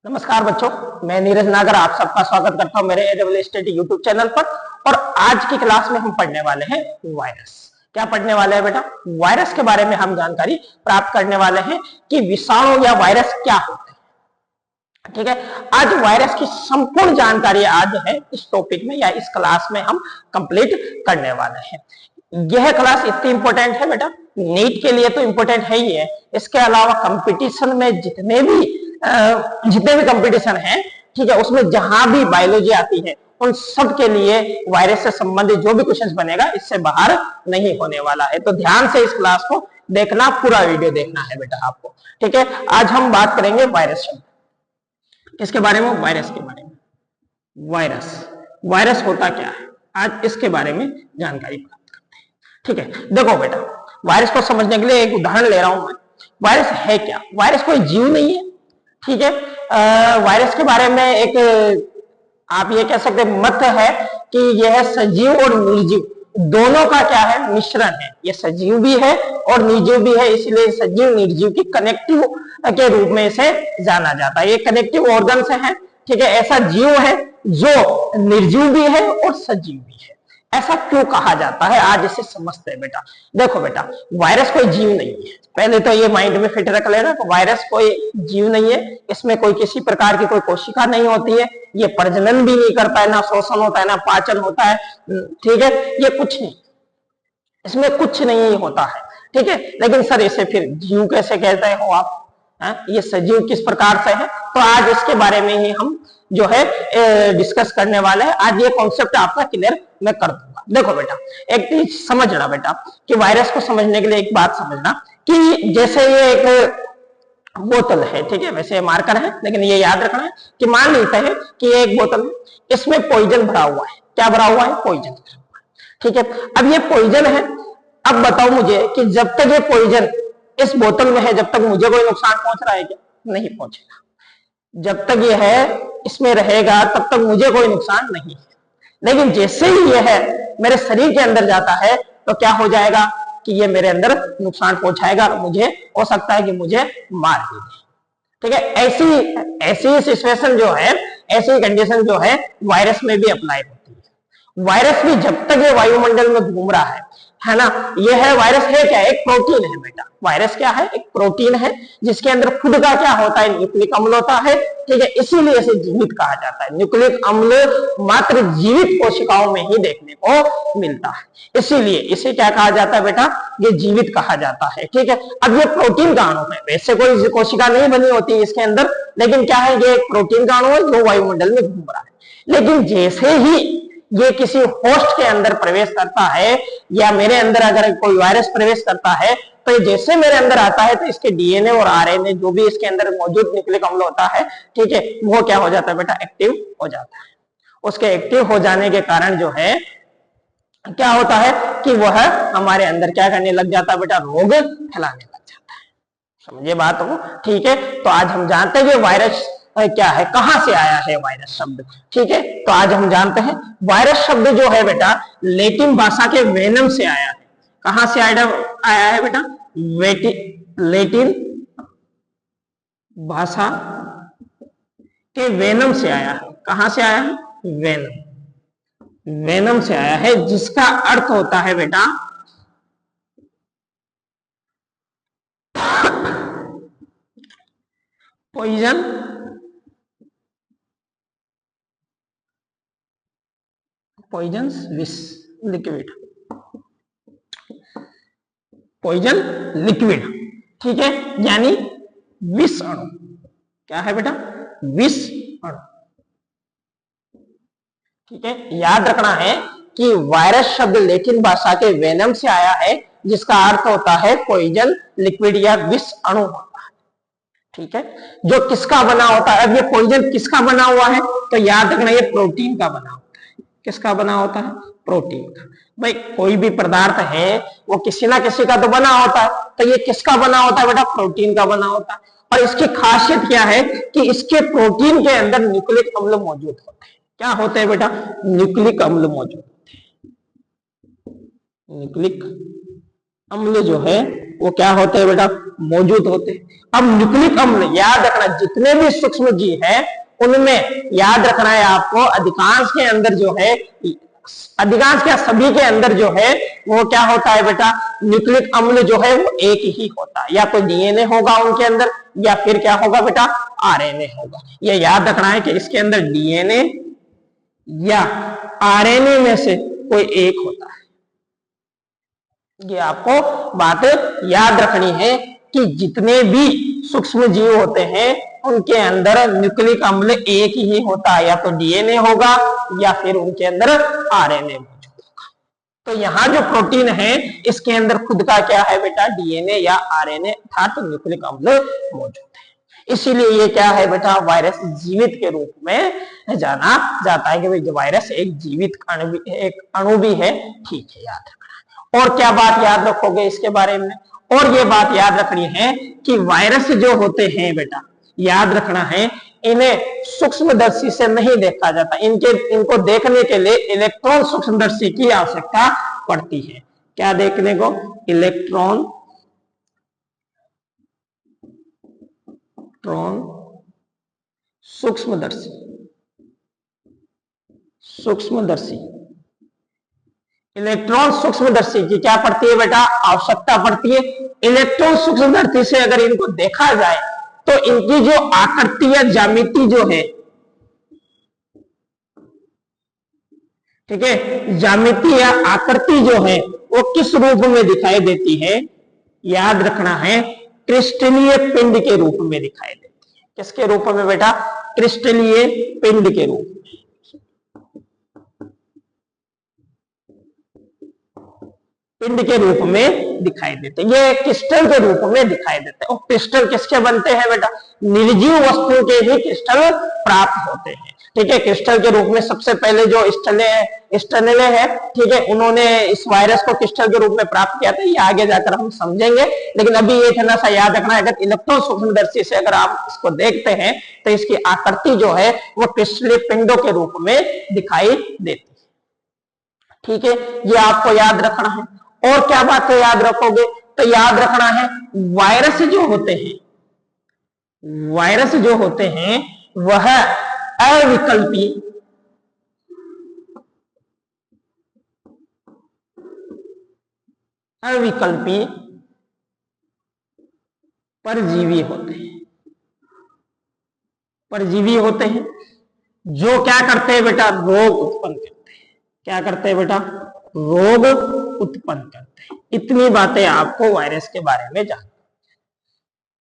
नमस्कार बच्चों, मैं नीरज नागर आप सबका स्वागत करता हूं मेरे एडब्ल्यू स्टडी यूट्यूब चैनल पर। और आज की क्लास में हम पढ़ने वाले हैं वायरस। क्या पढ़ने वाले हैं बेटा? वायरस के बारे में हम जानकारी प्राप्त करने वाले हैं कि विषाणु या वायरस क्या होते हैं। ठीक है, आज वायरस की संपूर्ण जानकारी आज है इस टॉपिक में या इस क्लास में हम कंप्लीट करने वाले हैं। यह क्लास इतनी इंपॉर्टेंट है बेटा, नीट के लिए तो इंपॉर्टेंट है ही है, इसके अलावा कंपटीशन में जितने भी कंपटीशन है, ठीक है, उसमें जहां भी बायोलॉजी आती है उन सब के लिए वायरस से संबंधित जो भी क्वेश्चन बनेगा इससे बाहर नहीं होने वाला है। तो ध्यान से इस क्लास को देखना, पूरा वीडियो देखना है बेटा आपको। ठीक है, आज हम बात करेंगे वायरस शब्द, किसके बारे में? वायरस के बारे में। वायरस होता क्या है, आज इसके बारे में जानकारी प्राप्त करते हैं। ठीक है, देखो बेटा, वायरस को समझने के लिए एक उदाहरण ले रहा हूं मैं। वायरस है क्या? वायरस कोई जीव नहीं है। ठीक है, वायरस के बारे में एक आप ये कह सकते मत है कि यह सजीव और निर्जीव दोनों का क्या है, मिश्रण है। यह सजीव भी है और निर्जीव भी है, इसलिए सजीव निर्जीव की कनेक्टिव के रूप में इसे जाना जाता है। ये कनेक्टिव ऑर्गन से है। ठीक है, ऐसा जीव है जो निर्जीव भी है और सजीव भी है। ऐसा क्यों कहा जाता है, आज इसे समझते हैं बेटा। देखो बेटा, वायरस कोई जीव नहीं है, पहले तो ये माइंड में फिट रख लेना। वायरस कोई जीव नहीं है, इसमें कोई किसी प्रकार की कोई कोशिका नहीं होती है, ये प्रजनन भी नहीं करता है, ना शोषण होता है, ना पाचन होता है। ठीक है, ये कुछ नहीं, इसमें कुछ नहीं होता है। ठीक है, लेकिन सर इसे फिर जीव कैसे कहते हो आप? ये सजीव किस प्रकार से है? तो आज इसके बारे में ही हम जो है डिस्कस करने वाले हैं। आज ये कॉन्सेप्ट आपका क्लियर मैं कर दूंगा। देखो बेटा, एक चीज समझना बेटा कि वायरस को समझने के लिए एक बात समझना कि जैसे ये एक बोतल है, ठीक है, वैसे मार्कर है, लेकिन ये याद रखना है कि मान लेते हैं कि ये एक बोतल है, इसमें पॉइजन भरा हुआ है। क्या भरा हुआ है? पॉइजन। ठीक है, अब ये पॉइजन है। अब बताओ मुझे कि जब तक ये पॉइजन इस बोतल में है, जब तक मुझे कोई नुकसान पहुंच रहा है क्या? नहीं पहुंचेगा। जब तक ये है इसमें रहेगा तब तक मुझे कोई नुकसान नहीं है। लेकिन जैसे ही ये है मेरे शरीर के अंदर जाता है तो क्या हो जाएगा कि ये मेरे अंदर नुकसान पहुंचाएगा, मुझे हो सकता है कि मुझे मार भी दे। ठीक है, ऐसी सिचुएशन जो है, ऐसी कंडीशन जो है वायरस में भी अप्लाई होती है। वायरस भी जब तक ये वायुमंडल में घूम रहा है ना, ये है वायरस है क्या? एक प्रोटीन है बेटा। वायरस क्या है? एक प्रोटीन है जिसके अंदर खुद का क्या होता है? न्यूक्लिक अम्ल होता है। ठीक है, इसीलिए इसे जीवित कहा जाता है। न्यूक्लिक अम्ल मात्र जीवित कोशिकाओं में ही देखने को मिलता है, इसीलिए इसे क्या कहा जाता है बेटा? ये जीवित कहा जाता है। ठीक है, अब ये प्रोटीन का अणु है, वैसे कोई कोशिका नहीं बनी होती इसके अंदर, लेकिन क्या है, ये एक प्रोटीन का अणु है जो वायुमंडल में घूम रहा है। लेकिन जैसे ही ये किसी होस्ट के अंदर प्रवेश करता है या मेरे अंदर अगर कोई वायरस प्रवेश करता है तो ये जैसे मेरे अंदर आता है तो इसके डीएनए और आरएनए जो भी इसके अंदर मौजूद न्यूक्लिक अम्ल होता है, ठीक है, वो क्या हो जाता है बेटा? एक्टिव हो जाता है। उसके एक्टिव हो जाने के कारण जो है क्या होता है कि वह हमारे अंदर क्या करने लग जाता है बेटा? रोग फैलाने लग जाता है। समझिए बात को। ठीक है, तो आज हम जानते हैं कि वायरस क्या है, कहां से आया है वायरस शब्द। ठीक है, तो आज हम जानते हैं वायरस शब्द जो है बेटा लैटिन भाषा के वेनम से आया है। कहां से आया है बेटा? लैटिन भाषा के वेनम से आया है। कहां से आया है? वेनम से आया है, जिसका अर्थ होता है बेटा पॉइजन विष लिक्विड। पॉइजन लिक्विड, ठीक है, यानी विष अणु। क्या है बेटा? विष अणु। ठीक है, याद रखना है कि वायरस शब्द लैटिन भाषा के वेनम से आया है, जिसका अर्थ होता है पॉइजन लिक्विड या विष अणु होता है। ठीक है, जो किसका बना होता है? अब ये पॉइजन किसका बना हुआ है तो याद रखना ये प्रोटीन का बना होता है। किसका बना होता है? प्रोटीन का। भाई कोई भी पदार्थ है वो किसी ना किसी का तो बना होता है, तो ये किसका बना होता है बेटा? प्रोटीन का बना होता है। और इसकी खासियत क्या है कि इसके प्रोटीन के अंदर न्यूक्लिक अम्ल मौजूद होते हैं। क्या होते हैं बेटा? न्यूक्लिक अम्ल मौजूद होते हैं। न्यूक्लिक अम्ल जो है वो क्या होते हैं बेटा, मौजूद होते हैं। अब न्यूक्लिक अम्ल याद रखना, जितने भी सूक्ष्म जीव है उनमें याद रखना है आपको, अधिकांश के अंदर जो है, अधिकांश क्या सभी के अंदर जो है वो क्या होता है बेटा, न्यूक्लिक अम्ल जो है वो एक ही होता है, या तो डीएनए होगा उनके अंदर या फिर क्या होगा बेटा, आरएनए होगा। ये याद रखना है कि इसके अंदर डीएनए या आरएनए में से कोई एक होता है। ये आपको बात याद रखनी है कि जितने भी सूक्ष्म जीव होते हैं उनके अंदर न्यूक्लिक अम्ल एक ही होता है, या तो डीएनए होगा या फिर उनके अंदर आरएनए मौजूद होगा। तो यहाँ जो प्रोटीन है इसके अंदर खुद का क्या है बेटा, डीएनए या आरएनए अर्थात न्यूक्लिक अम्ल मौजूद है। इसीलिए ये क्या है बेटा, वायरस जीवित के रूप में जाना जाता है कि भाई वायरस एक जीवित एक अणु भी है। ठीक है, याद रखना। और क्या बात याद रखोगे इसके बारे में, और ये बात याद रखनी है कि वायरस जो होते हैं बेटा, याद रखना है इन्हें सूक्ष्मदर्शी से नहीं देखा जाता, इनको देखने के लिए इलेक्ट्रॉन सूक्ष्मदर्शी की आवश्यकता पड़ती है। क्या देखने को, इलेक्ट्रॉन सूक्ष्मदर्शी, सूक्ष्मदर्शी इलेक्ट्रॉन सूक्ष्मदर्शी की क्या पड़ती है बेटा, आवश्यकता पड़ती है। इलेक्ट्रॉन सूक्ष्मदर्शी से अगर इनको देखा जाए तो इनकी जो आकृति या ज्यामिति जो है, ठीक है, ज्यामिति या आकृति जो है वो किस रूप में दिखाई देती है, याद रखना है क्रिस्टलीय पिंड के रूप में दिखाई देती है। किसके रूप में बेटा, क्रिस्टलीय पिंड के रूप में, पिंड के रूप में दिखाई देते, ये क्रिस्टल के रूप में दिखाई देते हैं। और क्रिस्टल किसके बनते हैं बेटा, निर्जीव वस्तुओं के ही क्रिस्टल प्राप्त होते हैं। ठीक है, क्रिस्टल के रूप में सबसे पहले जो स्टेनले है, ठीक है, उन्होंने इस वायरस को क्रिस्टल के रूप में प्राप्त किया था। ये आगे जाकर हम समझेंगे, लेकिन अभी ये थोड़ा सा याद रखना है, अगर इलेक्ट्रॉन सूक्ष्मदर्शी से अगर आप इसको देखते हैं तो इसकी आकृति जो है वो क्रिस्टलीय पिंडों के रूप में दिखाई देती है। ठीक है, ये आपको याद रखना है। और क्या बातें याद रखोगे, तो याद रखना है वायरस जो होते हैं, वायरस जो होते हैं वह अविकल्पी, अविकल्पी परजीवी होते हैं, परजीवी होते हैं जो क्या करते हैं बेटा, रोग उत्पन्न करते हैं। क्या करते हैं बेटा, रोग उत्पन्न करते हैं। इतनी बातें आपको वायरस के बारे में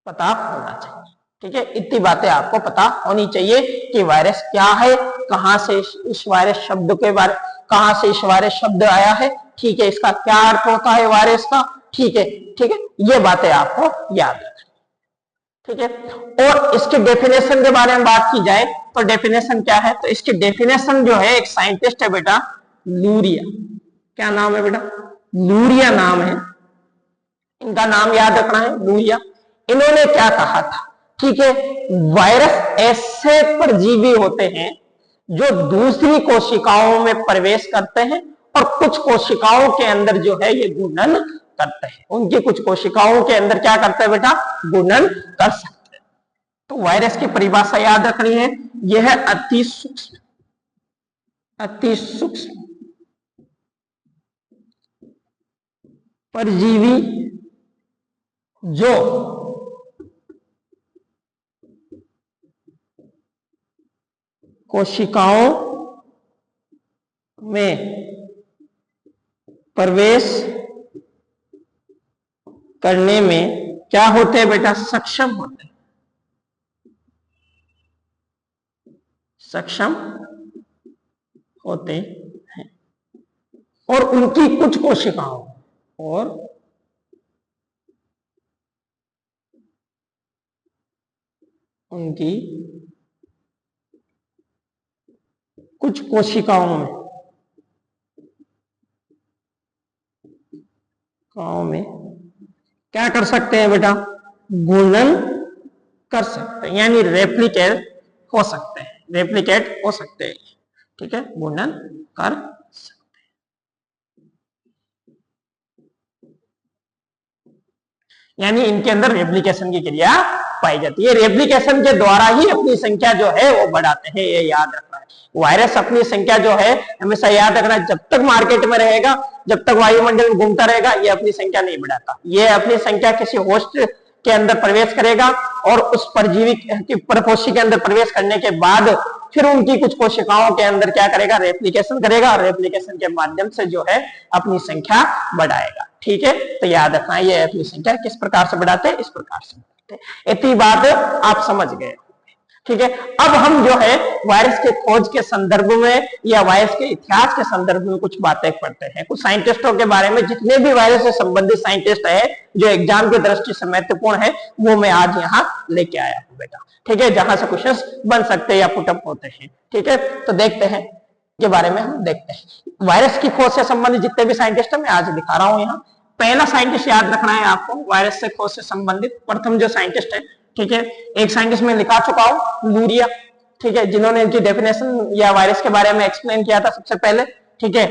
पता होना चाहिए। ठीक है, इतनी बातें आपको पता होनी चाहिए कि वायरस क्या है, कहां से इस वायरस शब्द के बारे, कहां से इस वायरस शब्द आया है, ठीक है, इसका क्या अर्थ होता है वायरस का, ठीक है, ठीक है, ये बातें आपको याद रखनी। ठीक है, और इसके डेफिनेशन के बारे में बात की जाए तो डेफिनेशन क्या है, तो इसकी डेफिनेशन जो है, एक साइंटिस्ट है बेटा लूरिया, क्या नाम है बेटा, लूरिया नाम है, इनका नाम याद रखना है, लूरिया। इन्होंने क्या कहा था, ठीक है, वायरस ऐसे परजीवी होते हैं जो दूसरी कोशिकाओं में प्रवेश करते हैं और कुछ कोशिकाओं के अंदर जो है ये गुणन करते हैं। उनकी कुछ कोशिकाओं के अंदर क्या करते हैं बेटा, गुणन कर सकते हैं। तो वायरस की परिभाषा याद रखनी है, यह है अति सूक्ष्म, अति सूक्ष्म परजीवी जो कोशिकाओं में प्रवेश करने में क्या होते हैं बेटा, सक्षम होते हैं, सक्षम होते हैं। और उनकी कुछ कोशिकाओं, और उनकी कुछ कोशिकाओं में क्या कर सकते हैं बेटा, गुणन कर सकते हैं, यानी रेप्लिकेट हो सकते हैं, रेप्लिकेट हो सकते हैं। ठीक है, गुणन कर सकते हैं। यानी इनके अंदर रेप्लिकेशन की क्रिया पाई जाती है। रेप्लिकेशन के द्वारा ही अपनी संख्या जो है वो बढ़ाते हैं, ये याद रखना है। वायरस अपनी संख्या जो है हमेशा याद रखना है, जब तक मार्केट में रहेगा, जब तक वायुमंडल में घूमता रहेगा, ये अपनी संख्या नहीं बढ़ाता। ये अपनी संख्या किसी होस्ट के अंदर प्रवेश करेगा और उस परजीवी की परपोषी के अंदर प्रवेश करने के बाद फिर उनकी कुछ कोशिकाओं के अंदर क्या करेगा, रेप्लिकेशन करेगा, और रेप्लिकेशन के माध्यम से जो है अपनी संख्या बढ़ाएगा। ठीक है, तो याद रखना ये अपनी संख्या किस प्रकार से बढ़ाते हैं, इस प्रकार से बढ़ाते हैं। इतनी बात आप समझ गए। ठीक है, अब हम जो है वायरस के खोज के संदर्भ में या वायरस के इतिहास के संदर्भ में कुछ बातें पढ़ते हैं। कुछ साइंटिस्टों के बारे में, जितने भी वायरस से संबंधित साइंटिस्ट है जो एग्जाम की दृष्टि से महत्वपूर्ण है, वो मैं आज यहाँ लेके आया हूँ बेटा। ठीक है, जहां से क्वेश्चंस बन सकते हैं या पुटअप होते हैं। ठीक है, तो देखते हैं के बारे में, हम देखते हैं वायरस की खोज से संबंधित जितने भी साइंटिस्ट है मैं आज दिखा रहा हूं यहाँ। पहला साइंटिस्ट याद रखना है आपको वायरस से खोज से संबंधित, प्रथम जो साइंटिस्ट है। ठीक है, एक साइंटिस्ट में लिखा चुका हूं, लूरिया। ठीक है, जिन्होंने इनकी डेफिनेशन या वायरस के बारे में एक्सप्लेन किया था सबसे पहले। ठीक है,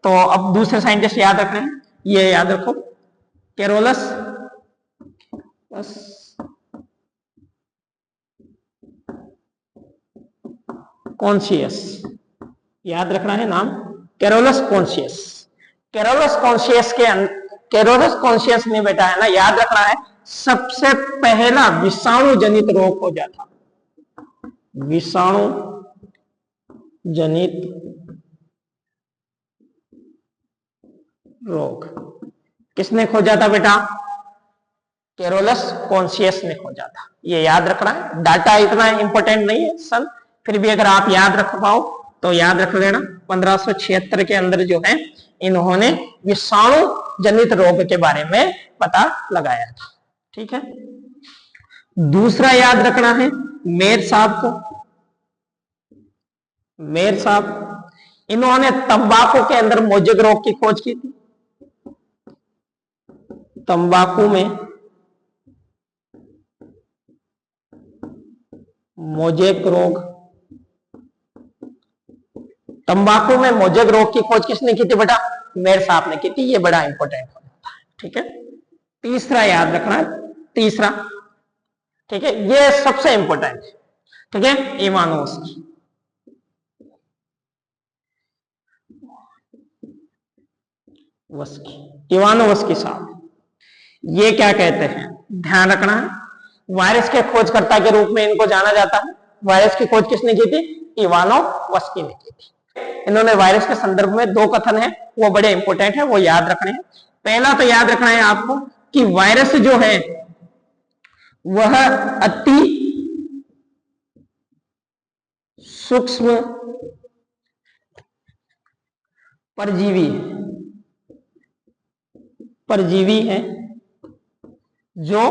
तो अब दूसरे साइंटिस्ट याद रख रहे हैं, ये याद रखो, कैरोलस कॉन्शियस, याद रखना है नाम, कैरोलस कॉन्शियस। कैरोलस कॉन्शियस ने बेटा है ना, याद रखना है, सबसे पहला विषाणु जनित रोग हो जाता, विषाणु जनित रोग किसने खोजा था बेटा, कैरोलस कॉन्शियस ने खोजा था। ये याद रखना है, डाटा इतना इंपॉर्टेंट नहीं है सन, फिर भी अगर आप याद रख पाओ तो याद रख लेना। 1576 के अंदर जो है इन्होंने विषाणु जनित रोग के बारे में पता लगाया था। ठीक है, दूसरा याद रखना है मेयर साहब को, मेयर साहब, इन्होंने तंबाकू के अंदर मोजेक रोग की खोज की थी। तंबाकू में मोजेक रोग, तंबाकू में मोजेक रोग की खोज किसने की थी बेटा, मेयर साहब ने की थी। ये बड़ा इंपॉर्टेंट हो जाता है। ठीक है, तीसरा याद रखना है, तीसरा, ठीक है, ये सबसे इंपॉर्टेंट है। ठीक है, इवानोव्स्की, इवानोव्स्की साहब, ये क्या कहते हैं, ध्यान रखना है, वायरस के खोजकर्ता के रूप में इनको जाना जाता है। वायरस की खोज किसने की थी, इवानोव्स्की ने की थी। इन्होंने वायरस के संदर्भ में दो कथन है वो बड़े इंपॉर्टेंट है, वो याद रखने हैं। पहला तो याद रखना है आपको कि वायरस जो है वह अति सूक्ष्म परजीवी है जो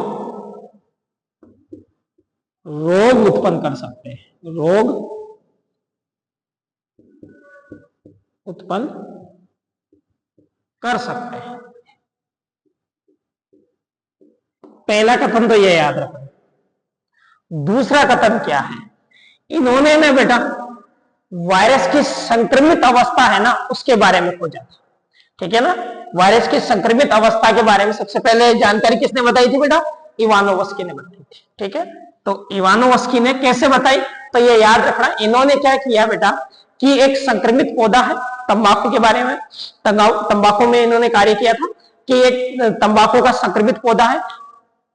रोग उत्पन्न कर सकते हैं, रोग उत्पन्न कर सकते हैं। पहला कथन तो ये याद रखना। दूसरा कथन क्या है, इन्होंने ना बेटा वायरस की संक्रमित अवस्था है ना उसके बारे में खोजा था। ठीक है ना, वायरस की संक्रमित अवस्था के बारे में सबसे पहले जानकारी किसने बताई थी बेटा, इवानोव्स्की ने बताई थी। ठीक है, तो इवानोव्स्की ने कैसे बताई, तो ये याद रखना, इन्होंने क्या किया बेटा कि एक संक्रमित पौधा है तंबाकू के बारे में, तंबाकू में इन्होंने कार्य किया था कि एक तंबाकू का संक्रमित पौधा है,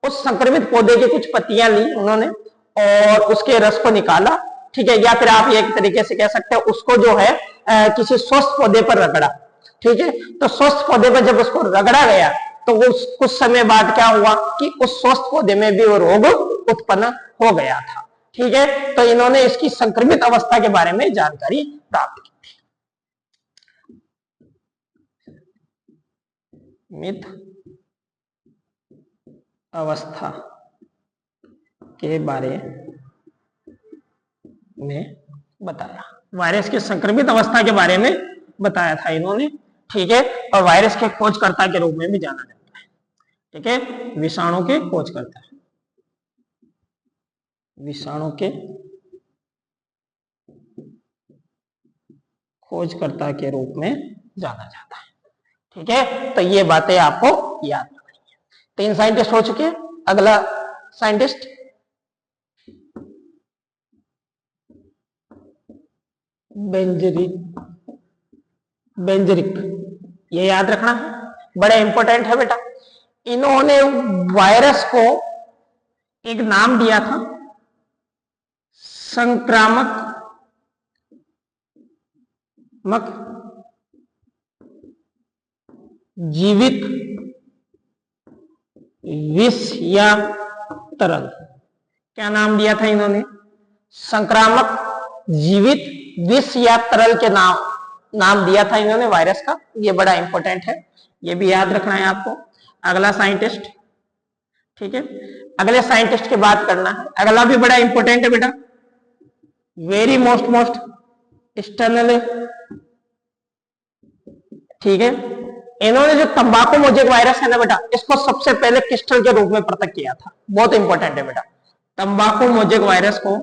उस संक्रमित पौधे की कुछ पत्तियां ली उन्होंने और उसके रस को निकाला। ठीक है, या फिर आप एक तरीके से कह सकते हैं उसको जो है किसी स्वस्थ पौधे पर रगड़ा। ठीक है, तो स्वस्थ पौधे पर जब उसको रगड़ा गया तो वो कुछ समय बाद क्या हुआ कि उस स्वस्थ पौधे में भी वो रोग उत्पन्न हो गया था। ठीक है, तो इन्होंने इसकी संक्रमित अवस्था के बारे में जानकारी प्राप्त की थी। मित अवस्था के बारे में बताया, वायरस की संक्रमित अवस्था के बारे में बताया था इन्होंने। ठीक है, और वायरस के खोजकर्ता के रूप में भी जाना जाता है। ठीक है, विषाणु के खोजकर्ता, विषाणु के खोजकर्ता के रूप में जाना जाता है। ठीक है, तो ये बातें आपको याद रखनी है। 3 साइंटिस्ट हो चुके हैं। अगला साइंटिस्ट बेंजरिक, ये याद रखना है, बड़ा इंपॉर्टेंट है बेटा। इन्होंने वायरस को एक नाम दिया था, संक्रामक जीवित विष या तरल। क्या नाम दिया था इन्होंने? संक्रामक जीवित विष या तरल के नाम दिया था इन्होंने वायरस का। ये बड़ा इंपॉर्टेंट है, ये भी याद रखना है आपको। अगला साइंटिस्ट, ठीक है, अगले साइंटिस्ट की बात करना है। अगला भी बड़ा इंपॉर्टेंट है बेटा, वेरी मोस्ट स्टर्नल, ठीक है। इन्होंने जो तंबाकू मोजेक वायरस है ना बेटा, इसको सबसे पहले क्रिस्टल के रूप में पृथक किया था। बहुत इंपॉर्टेंट है बेटा, तंबाकू मोजेक वायरस को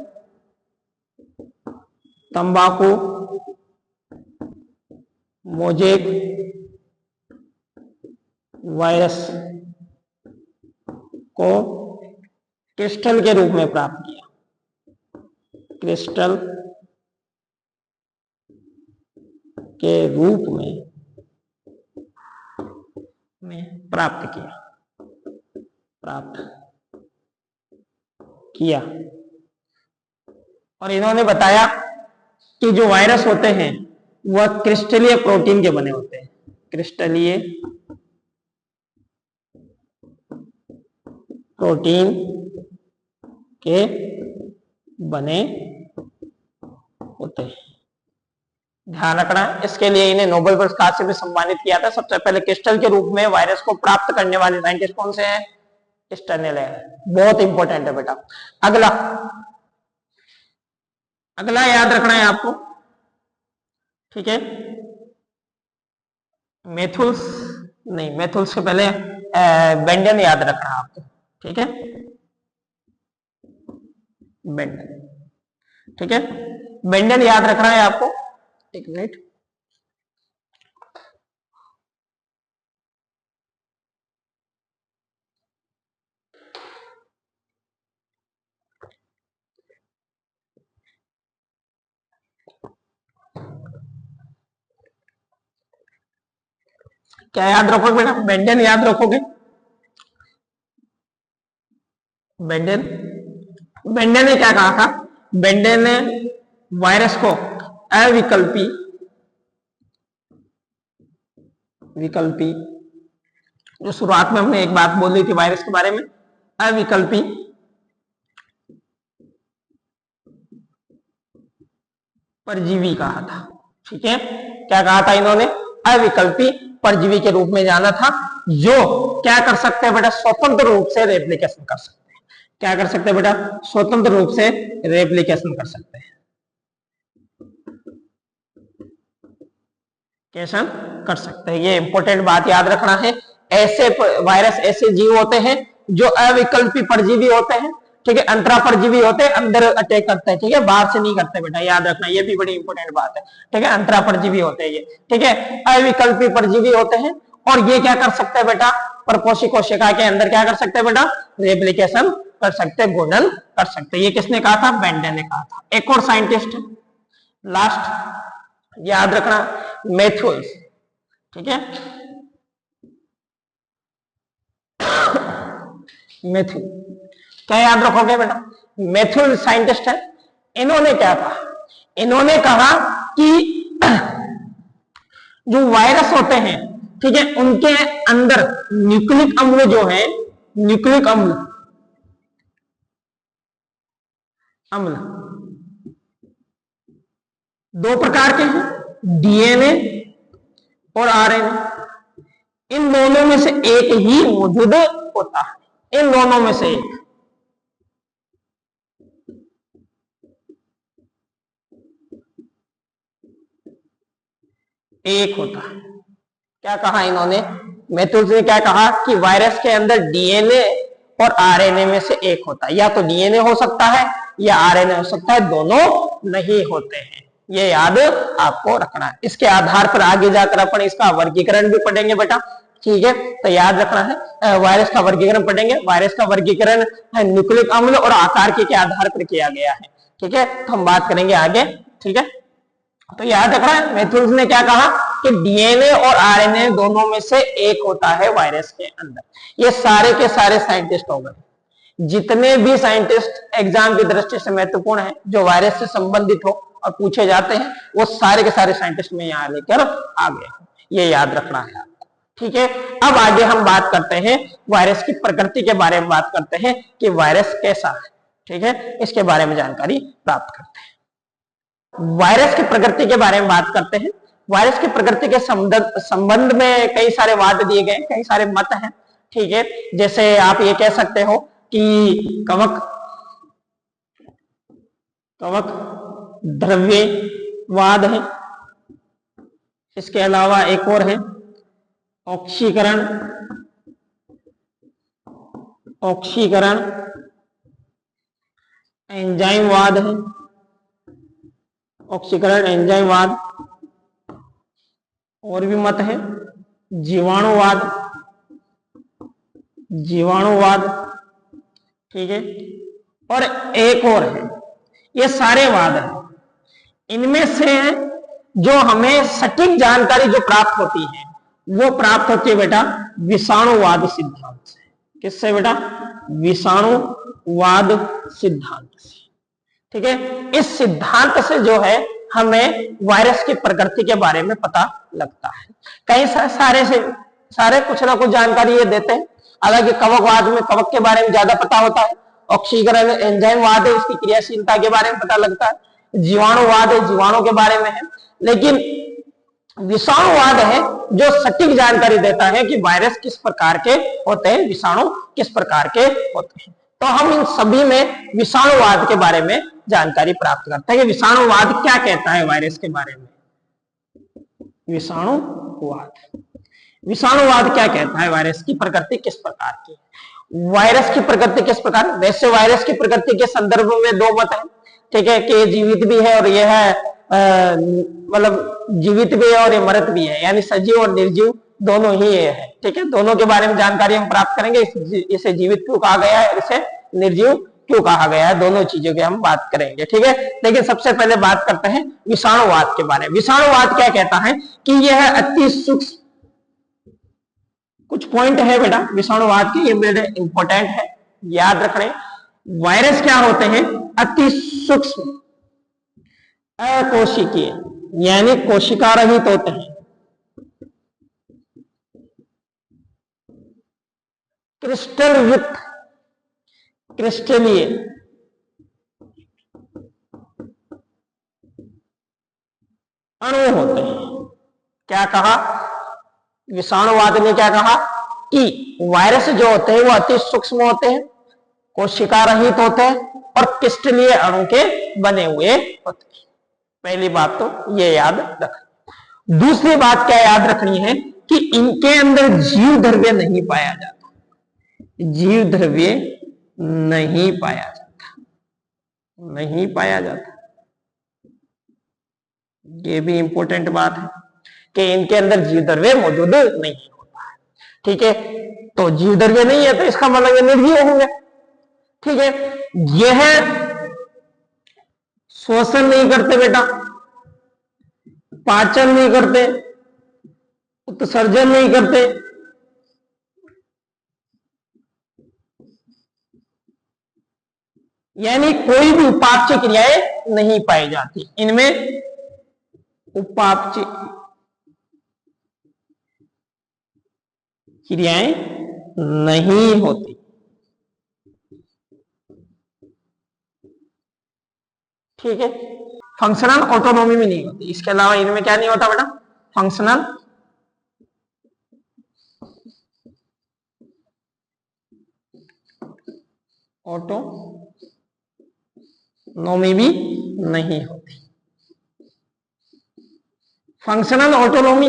तंबाकू मोजेक वायरस को क्रिस्टल के रूप में प्राप्त किया, क्रिस्टल के रूप में प्राप्त किया। और इन्होंने बताया कि जो वायरस होते हैं वह क्रिस्टलीय प्रोटीन के बने होते हैं, क्रिस्टलीय प्रोटीन के बने होते हैं। ध्यान रखना, इसके लिए इन्हें नोबेल पुरस्कार से भी सम्मानित किया था। सबसे पहले क्रिस्टल के रूप में वायरस को प्राप्त करने वाले साइंटिस्ट कौन से हैं? स्टर्नेल है। बहुत इंपॉर्टेंट है बेटा। अगला याद रखना है आपको, ठीक है, मेथुल्स नहीं, मेथुल्स से पहले बेंडेन याद रखना है आपको, ठीक है, बेंडेन, ठीक है, बेंडेन याद रखना है आपको। एक मिनट, क्या याद रखोगे बेटा? बेंडेन याद रखोगे? बेंडेन ने क्या कहा था? बेंडेन ने वायरस को विकल्पी, जो शुरुआत में हमने एक बात बोली थी वायरस के बारे में, अविकल्पी परजीवी कहा था, ठीक है। क्या कहा था इन्होंने? अविकल्पी परजीवी के रूप में जाना था, जो क्या कर सकते हैं बेटा? स्वतंत्र रूप से रेप्लिकेशन कर सकते हैं। क्या कर सकते हैं बेटा? स्वतंत्र रूप से रेप्लिकेशन कर सकते हैं, कैसे कर सकते हैं। ये इंपॉर्टेंट बात याद रखना है। ऐसे वायरस, ऐसे जीव होते हैं जो अविकल्पी परजीवी होते हैं, ठीक है, अंतरा परजीवी होते हैं, अंदर अटैक करते हैं, ठीक है, बाहर से नहीं करते बेटा, याद रखना, ये भी बड़ी इंपॉर्टेंट बात है, ठीक है। अंतरा परजीवी होते हैं ये, ठीक है, अविकल्पी परजीवी होते हैं। और ये क्या कर सकते हैं बेटा? परपोषी कोशिका के अंदर क्या कर सकते हैं बेटा? रेप्लिकेशन कर सकते हैं, गुणन कर सकते हैं। ये किसने कहा था? बेंडेन ने कहा था। एक और साइंटिस्ट लास्ट याद रखना, मेथुल्स, ठीक है, मेथुल। क्या याद रखोगे बेटा? मेथुल साइंटिस्ट है। इन्होंने क्या कहा? इन्होंने कहा कि जो वायरस होते हैं, ठीक है, उनके अंदर न्यूक्लिक अम्ल जो है, न्यूक्लिक अम्ल दो प्रकार के हैं, डीएनए और आरएनए। इन दोनों में से एक ही मौजूद होता है, इन दोनों में से एक होता है। क्या कहा इन्होंने? मेथुल्स ने क्या कहा कि वायरस के अंदर डीएनए और आरएनए में से एक होता है। या तो डीएनए हो सकता है या आरएनए हो सकता है, दोनों नहीं होते हैं। ये याद आपको रखना है। इसके आधार पर आगे जाकर अपन इसका वर्गीकरण भी पढ़ेंगे बेटा, ठीक है, तो याद रखना है वायरस का वर्गीकरण पढ़ेंगे। वायरस का वर्गीकरण न्यूक्लिक अम्ल और आकार के आधार पर किया गया है। ठीक है, तो हम बात करेंगे आगे। ठीक है, तो याद रखना है मैथ्यूज ने क्या कहा कि डीएनए और आरएनए दोनों में से एक होता है वायरस के अंदर। ये सारे के सारे साइंटिस्ट हो गए, जितने भी साइंटिस्ट एग्जाम की दृष्टि से महत्वपूर्ण है जो वायरस से संबंधित हो और पूछे जाते हैं, वो सारे के सारे साइंटिस्ट में यहाँ लेकर आ गए। ये याद रखना है आपको। ठीक है, अब आगे हम बात करते हैं वायरस की प्रकृति के बारे में बात करते हैं कि वायरस कैसा है। ठीक है, इसके बारे में जानकारी प्राप्त करते हैं। वायरस की प्रकृति के बारे में बात करते हैं। वायरस की प्रकृति के संबंध में कई सारे वाद दिए गए, कई सारे मत हैं। ठीक है, जैसे आप ये कह सकते हो कि कवक द्रव्यवाद है। इसके अलावा एक और है ऑक्सीकरण एंजाइमवाद है। ऑक्सीकरण एंजाइमवाद। और भी मत है जीवाणुवाद। ठीक है, और एक और है। ये सारे वाद हैं। इनमें से जो हमें सटीक जानकारी जो प्राप्त होती है वो प्राप्त होती है बेटा विषाणुवाद सिद्धांत से। किससे बेटा? विषाणुवाद सिद्धांत से। ठीक है, इस सिद्धांत से जो है हमें वायरस की प्रकृति के बारे में पता लगता है। कई सारे कुछ ना कुछ जानकारी ये देते हैं। हालांकि कवकवाद में कवक के बारे में ज्यादा पता होता है। ऑक्सीकरण एंजाइमवाद है, उसकी क्रियाशीलता के बारे में पता लगता है। जीवाणुवाद है, जीवाणु के बारे में है। लेकिन विषाणुवाद है जो सटीक जानकारी देता है कि वायरस किस प्रकार के होते हैं, विषाणु किस प्रकार के होते हैं। तो हम इन सभी में विषाणुवाद के बारे में जानकारी प्राप्त करते हैं कि विषाणुवाद क्या कहता है वायरस के बारे में। विषाणुवाद क्या कहता है, वायरस की प्रकृति किस प्रकार की है। वायरस की प्रकृति किस प्रकार, वैसे वायरस की प्रकृति के संदर्भ में दो मत है। ठीक है, कि ये जीवित भी है और ये है मतलब जीवित भी है और ये मृत भी है, यानी सजीव और निर्जीव दोनों ही ये है। ठीक है, दोनों के बारे में जानकारी हम प्राप्त करेंगे। इसे जीवित क्यों कहा गया है, इसे निर्जीव क्यों कहा गया है, दोनों चीजों की हम बात करेंगे। ठीक है, लेकिन सबसे पहले बात करते हैं विषाणुवाद के बारे में। विषाणुवाद क्या कहता है कि यह अति सूक्ष्म, कुछ पॉइंट है बेटा विषाणुवाद के, ये मेरे इंपॉर्टेंट है, याद रखने। वायरस क्या होते हैं? अति सूक्ष्म अकोशिकीय, यानी कोशिका रहित होते हैं। क्रिस्टल युक्त, क्रिस्टलीय, अणु होते हैं। क्या कहा विषाणुवाद ने? क्या कहा कि वायरस जो होते हैं वो अति सूक्ष्म होते हैं, कोशिका रहित होते हैं और क्रिस्टलीय अणु के बने हुए होते हैं। पहली बात तो ये याद रखनी। दूसरी बात क्या याद रखनी है कि इनके अंदर जीव द्रव्य नहीं पाया जाता। जीव द्रव्य नहीं पाया जाता। ये भी इंपॉर्टेंट बात है कि इनके अंदर जीव द्रव्य मौजूद नहीं होता है। ठीक है, तो जीव द्रव्य नहीं है तो इसका मतलब ये निर्जीव होंगे। ठीक है, यह श्वसन नहीं करते बेटा, पाचन नहीं करते, उत्सर्जन नहीं करते, यानी कोई भी उपापचय क्रियाएं नहीं पाई जाती इनमें। उपापचय क्रियाएं नहीं होती। ठीक है, फंक्शनल ऑटोनॉमी में नहीं होती। इसके अलावा इनमें क्या नहीं होता बेटा? फंक्शनल ऑटोनॉमी भी नहीं होती। फंक्शनल ऑटोनॉमी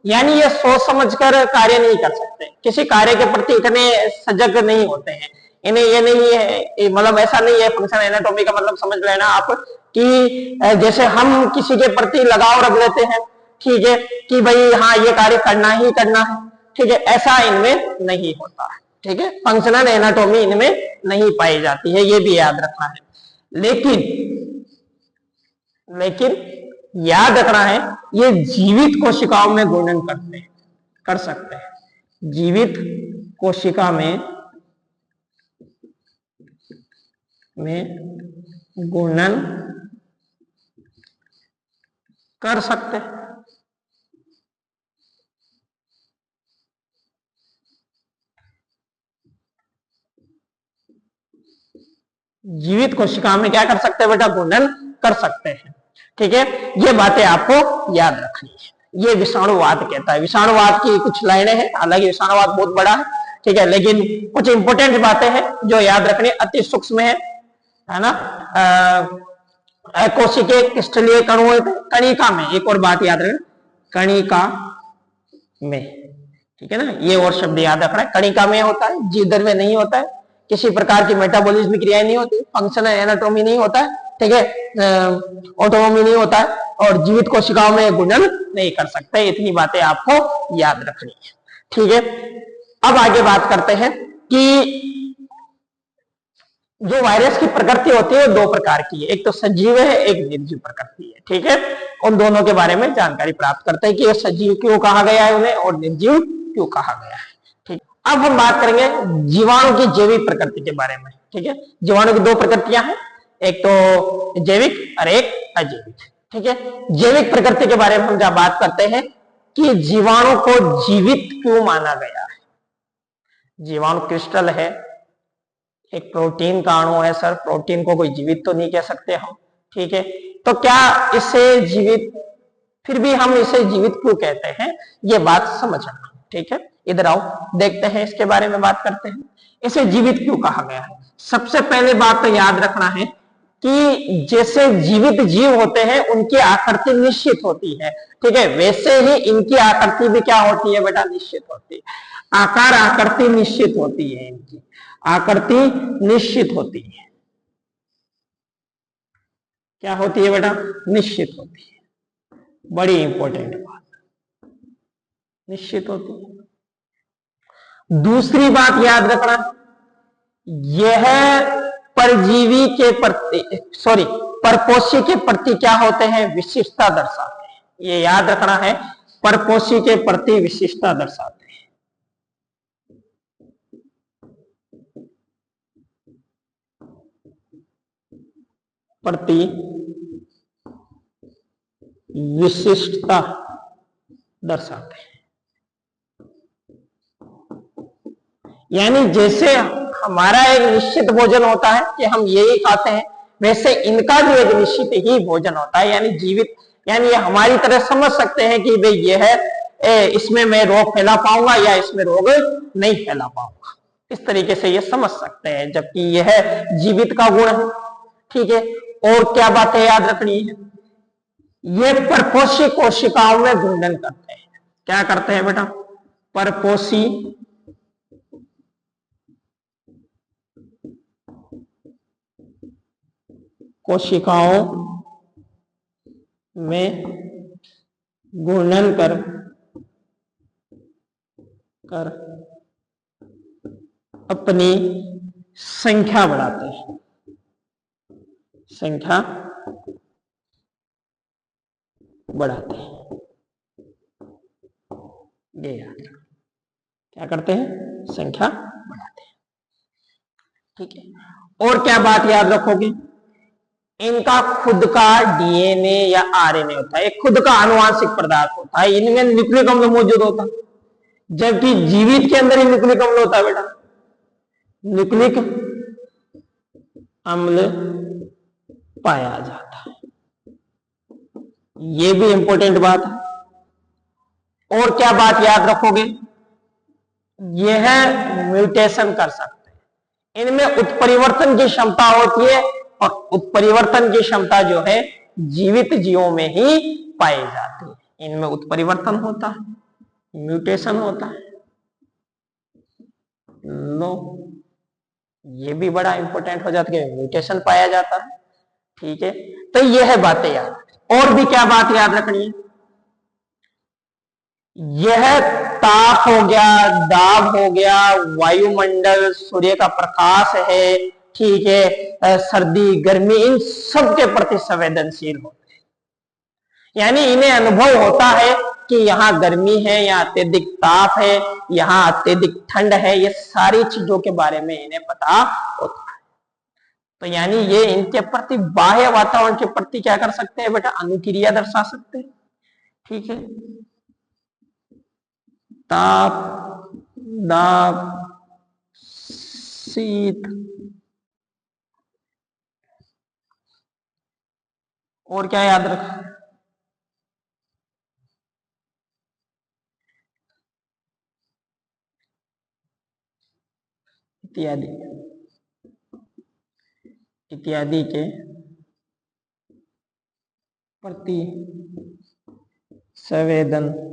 यानी ये सोच समझकर कार्य नहीं कर सकते, किसी कार्य के प्रति इतने सजग नहीं होते हैं। इन्हें ये नहीं है, मतलब ऐसा नहीं है। फंक्शनल एनाटॉमी का मतलब समझ लेना आप कि जैसे हम किसी के प्रति लगाव रख लेते हैं, ठीक है, कि भाई हाँ ये कार्य करना ही करना है, ठीक है, ऐसा इनमें नहीं होता है। ठीक है, फंक्शनल एनाटॉमी इनमें नहीं पाई जाती है, ये भी याद रखना है। लेकिन याद रखना है, ये जीवित कोशिकाओं में गुणन कर सकते हैं। जीवित कोशिका में गुणन कर सकते हैं। जीवित कोशिका में क्या कर सकते हैं बेटा, गुणन कर सकते हैं। ठीक है, ये बातें आपको याद रखनी है। ये विषाणुवाद कहता है। विषाणुवाद की कुछ लाइनें हैं, हालांकि विषाणुवाद बहुत बड़ा है, ठीक है, लेकिन कुछ इंपोर्टेंट बातें हैं जो याद रखनी, अति सूक्ष्म है ना। कोशिकीय क्रिस्टलीय कणुओं कणिका में, एक और बात याद रखना, कणिका में, ठीक है ना, ये और शब्द याद रखना है। कणिका में होता है, जीवदर में नहीं होता है, किसी प्रकार की मेटाबॉलिज्म क्रियाएं नहीं होती, फंक्शनल एनाटॉमी नहीं होता है, ठीक है, ऑटोनॉमी नहीं होता है, और जीवित कोशिकाओं में गुणन नहीं कर सकते। इतनी बातें आपको याद रखनी है। ठीक है, अब आगे बात करते हैं कि जो वायरस की प्रकृति होती है वो दो प्रकार की है, एक तो सजीव है, एक निर्जीव प्रकृति है। ठीक है, उन दोनों के बारे में जानकारी प्राप्त करते हैं कि ये सजीव क्यों कहा गया है उन्हें और निर्जीव क्यों कहा गया है। ठीक, अब हम बात करेंगे जीवाणु की जैविक प्रकृति के बारे में। ठीक है, जीवाणु की दो प्रकृतियां हैं, एक तो जैविक और एक अजैविक। ठीक है, जैविक प्रकृति के बारे में हम जब बात करते हैं कि जीवाणु को जीवित क्यों माना गया है। जीवाणु क्रिस्टल है, एक प्रोटीन का अणु है सर, प्रोटीन को कोई जीवित तो नहीं कह सकते हम। ठीक है, तो क्या इसे जीवित, फिर भी हम इसे जीवित क्यों कहते हैं, ये बात समझना। ठीक है, इधर आओ, देखते हैं इसके बारे में बात करते हैं, इसे जीवित क्यों कहा गया है। सबसे पहले बात तो याद रखना है कि जैसे जीवित जीव होते हैं उनकी आकृति निश्चित होती है, ठीक है, वैसे ही इनकी आकृति भी क्या होती है बेटा, निश्चित होती है। आकार आकृति निश्चित होती है, इनकी आकृति निश्चित होती है। क्या होती है बेटा, निश्चित होती है, बड़ी इंपॉर्टेंट बात, निश्चित होती है। दूसरी बात याद रखना, यह परजीवी के प्रति, सॉरी, परपोषी के प्रति क्या होते हैं, विशिष्टता दर्शाते हैं। ये याद रखना है, परपोषी के प्रति विशिष्टता दर्शाते हैं। प्रति विशिष्टता दर्शाते हैं, यानी जैसे हमारा एक निश्चित भोजन होता है कि हम यही खाते हैं, वैसे इनका भी एक निश्चित ही भोजन होता है, यानी जीवित, यानी ये हमारी तरह समझ सकते हैं कि भाई ये है, इसमें मैं रोग फैला पाऊंगा या इसमें रोग नहीं फैला पाऊंगा, इस तरीके से ये समझ सकते हैं, जबकि यह जीवित का गुण है। ठीक है, और क्या बातें याद रखनी है, ये परपोषी कोशिकाओं में गुणन करते हैं। क्या करते हैं बेटा, परपोषी कोशिकाओं में गुणन कर अपनी संख्या बढ़ाते हैं, संख्या बढ़ाते हैं। ये याद क्या करते हैं, संख्या बढ़ाते हैं। ठीक है, और क्या बात याद रखोगे, इनका खुद का डीएनए या आरएनए होता है, एक खुद का आनुवांशिक पदार्थ होता है, इनमें न्यूक्लिक अम्ल मौजूद होता है, जबकि जीवित के अंदर ही न्यूक्लिक अम्ल होता है बेटा, न्यूक्लिक अम्ल पाया जाता है। ये भी इंपॉर्टेंट बात है। और क्या बात याद रखोगे, यह म्यूटेशन कर सकते हैं, इनमें उत्परिवर्तन की क्षमता होती है, और उत्परिवर्तन की क्षमता जो है जीवित जीवों में ही पाई जाती है। इनमें उत्परिवर्तन होता है, म्यूटेशन होता है। लो, ये भी बड़ा इंपॉर्टेंट हो जाता है, म्यूटेशन पाया जाता है। ठीक है, तो यह है बातें याद। और भी क्या बात याद रखनी है, यह ताप हो गया, दाब हो गया, वायुमंडल, सूर्य का प्रकाश है, ठीक है, सर्दी गर्मी, इन सब के प्रति संवेदनशील होते हैं। यानी इन्हें अनुभव होता है कि यहाँ गर्मी है, यहाँ अत्यधिक ताप है, यहाँ अत्यधिक ठंड है, ये सारी चीजों के बारे में इन्हें पता होता है। तो यानी ये इनके प्रति, बाह्य वातावरण के प्रति क्या कर सकते हैं बेटा, अनुक्रिया दर्शा सकते हैं। ठीक है, ताप, दाब, शीत, और क्या याद रखें, इत्यादि इत्यादि के प्रति संवेदनशील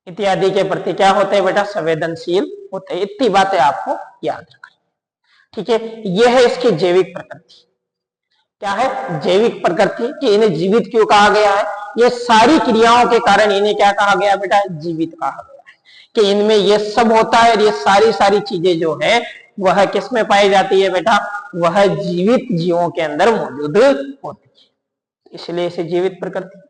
इत्यादि के प्रति क्या होते हैं बेटा, संवेदनशील होते हैं। इतनी बातें आपको याद रखनी। ठीक है, यह है इसकी जैविक प्रकृति। क्या है, जैविक प्रकृति, कि इन्हें जीवित क्यों कहा गया है, ये सारी क्रियाओं के कारण इन्हें क्या कहा गया बेटा, जीवित कहा गया है, कि इनमें ये सब होता है और ये सारी चीजें जो है वह किस में पाई जाती है बेटा, वह जीवित जीवों के अंदर मौजूद होती है, इसलिए इसे जीवित प्रकृति।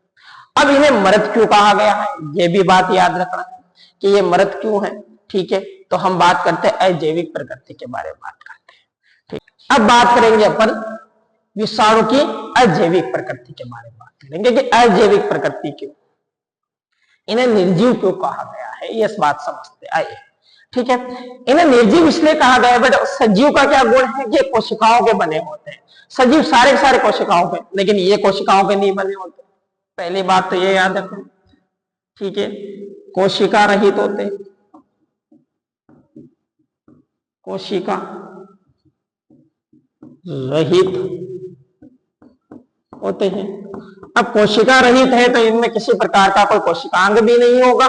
अब इन्हें मृत क्यों कहा गया है, ये भी बात याद रखना है कि ये मृत क्यों है। ठीक है, तो हम बात करते हैं अजैविक प्रकृति के बारे में बात करते हैं। ठीक, अब बात करेंगे अपन विषाणु की अजैविक प्रकृति के बारे में बात करेंगे कि अजैविक प्रकृति क्यों, इन्हें निर्जीव क्यों कहा गया है, ये बात समझते आइए। ठीक है, इन्हें निर्जीव इसलिए कहा गया है बेटा, सजीव का क्या गुण है कि कोशिकाओं के बने होते हैं। सजीव सारे के सारे कोशिकाओं के, लेकिन ये कोशिकाओं के नहीं बने होते, पहली बात तो ये याद रखें। ठीक है, कोशिका रहित होते, कोशिका रहित होते हैं। अब कोशिका रहित है तो इनमें किसी प्रकार का कोई कोशिकांग भी नहीं होगा।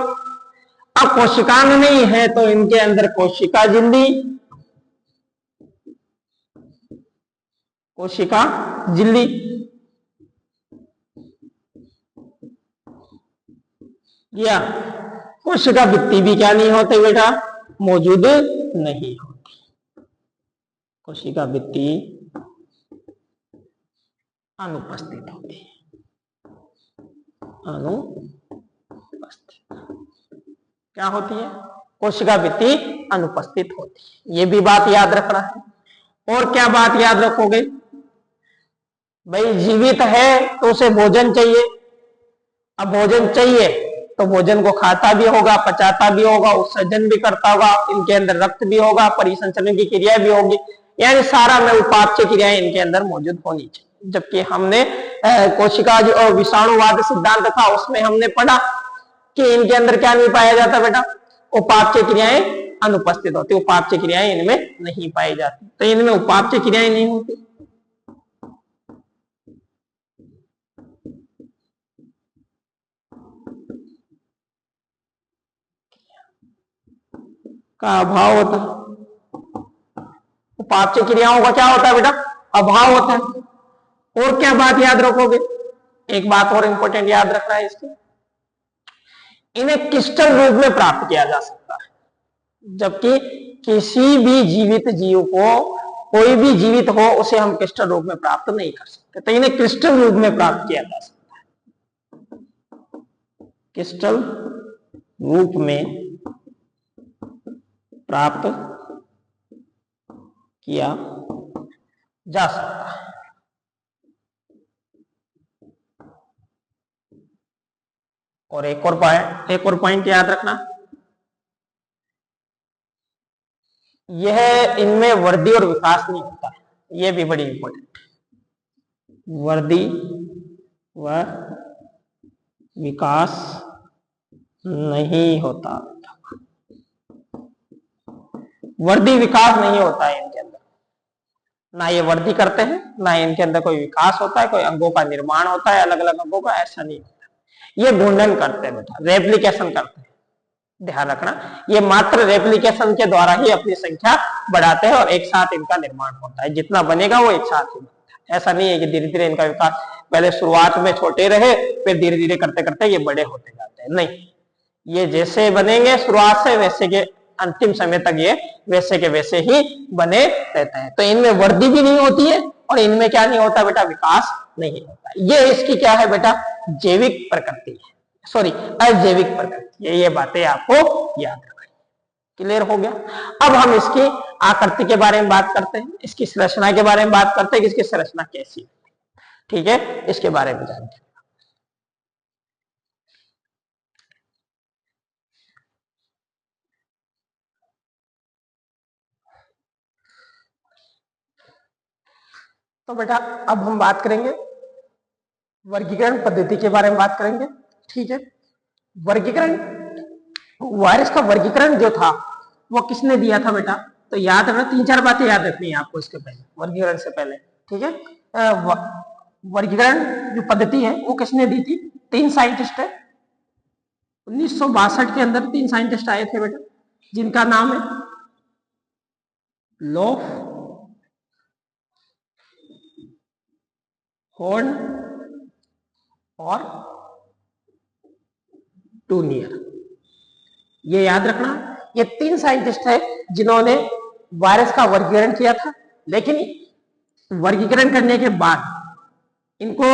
अब कोशिकांग नहीं है तो इनके अंदर कोशिका झिल्ली, कोशिका झिल्ली, या कोशिका भित्ति भी क्या नहीं होते बेटा, मौजूद नहीं होती। कोशिका भित्ति अनुपस्थित होती है, अनुपस्थित क्या होती है, कोशिका भित्ति अनुपस्थित होती है, ये भी बात याद रखना है। और क्या बात याद रखोगे भाई, जीवित है तो उसे भोजन चाहिए। अब भोजन चाहिए तो भोजन को खाता भी होगा, पचाता भी होगा, उत्सर्जन भी करता होगा, इनके अंदर रक्त भी होगा, परिसंचरण की क्रिया भी होगी, यानी सारा में उपापचय क्रियाएं इनके अंदर मौजूद होनी चाहिए। जबकि हमने कोशिका जो विषाणुवाद सिद्धांत था उसमें हमने पढ़ा कि इनके अंदर क्या नहीं पाया जाता बेटा, उपापचय क्रियाएं अनुपस्थित होती, उपापचय क्रियाएं इनमें नहीं पाई जाती। तो इनमें उपापचय क्रियाएं नहीं होती, का अभाव होता है। उपापचय क्रियाओं का क्या होता है बेटा, अभाव होता है। और क्या बात याद रखोगे, एक बात और इंपॉर्टेंट याद रखना है इसकी, इन्हें क्रिस्टल रूप में प्राप्त किया जा सकता है, जबकि किसी भी जीवित जीव को, कोई भी जीवित हो उसे हम क्रिस्टल रूप में प्राप्त नहीं कर सकते, तो इन्हें क्रिस्टल रूप में प्राप्त किया जा सकता है, क्रिस्टल रूप में प्राप्त किया जा सकता है। और एक और पॉइंट याद रखना, यह इनमें वृद्धि और विकास नहीं होता है, यह भी बड़ी इंपॉर्टेंट है। वृद्धि व विकास नहीं होता, वृद्धि विकास नहीं होता है इनके अंदर, ना ये वृद्धि करते हैं, ना इनके अंदर कोई विकास होता है, कोई अंगों का निर्माण होता है अलग अलग अंगों का, ऐसा नहीं होता। ये घूर्णन करते हैं बेटा, रेप्लिकेशन करते हैं, ध्यान रखना, ये मात्र रेप्लिकेशन के द्वारा ही अपनी संख्या बढ़ाते हैं और एक साथ इनका निर्माण होता है। जितना बनेगा वो एक साथ ही बनता है। ऐसा नहीं है कि धीरे धीरे इनका विकास पहले शुरुआत में छोटे रहे फिर धीरे धीरे करते करते ये बड़े होते जाते हैं, नहीं, ये जैसे बनेंगे शुरुआत से वैसे के अंतिम समय तक ये वैसे के वैसे ही बने रहते हैं। तो इनमें वृद्धि भी नहीं होती है और इनमें क्या नहीं होता बेटा, विकास नहीं होता। ये इसकी क्या है बेटा, जैविक प्रकृति है, सॉरी अजैविक प्रकृति है। ये बातें आपको याद रखनी। क्लियर हो गया। अब हम इसकी आकृति के बारे में बात करते हैं, इसकी संरचना के बारे में बात करते हैं कि इसकी संरचना कैसी है। ठीक है, इसके बारे में जानते हैं। तो बेटा अब हम बात करेंगे वर्गीकरण पद्धति के बारे में बात करेंगे। ठीक है, वर्गीकरण, वायरस का वर्गीकरण जो था वो किसने दिया था बेटा, तो याद रखना, 3-4 बातें याद रखनी है आपको इसके पहले, वर्गीकरण से पहले। ठीक है, वर्गीकरण जो पद्धति है वो किसने दी थी, 3 साइंटिस्ट है। 1962 के अंदर 3 साइंटिस्ट आए थे बेटा, जिनका नाम है लोफ, हॉर्न और टूनियर। ये याद रखना, ये 3 साइंटिस्ट है जिन्होंने वायरस का वर्गीकरण किया था। लेकिन वर्गीकरण करने के बाद इनको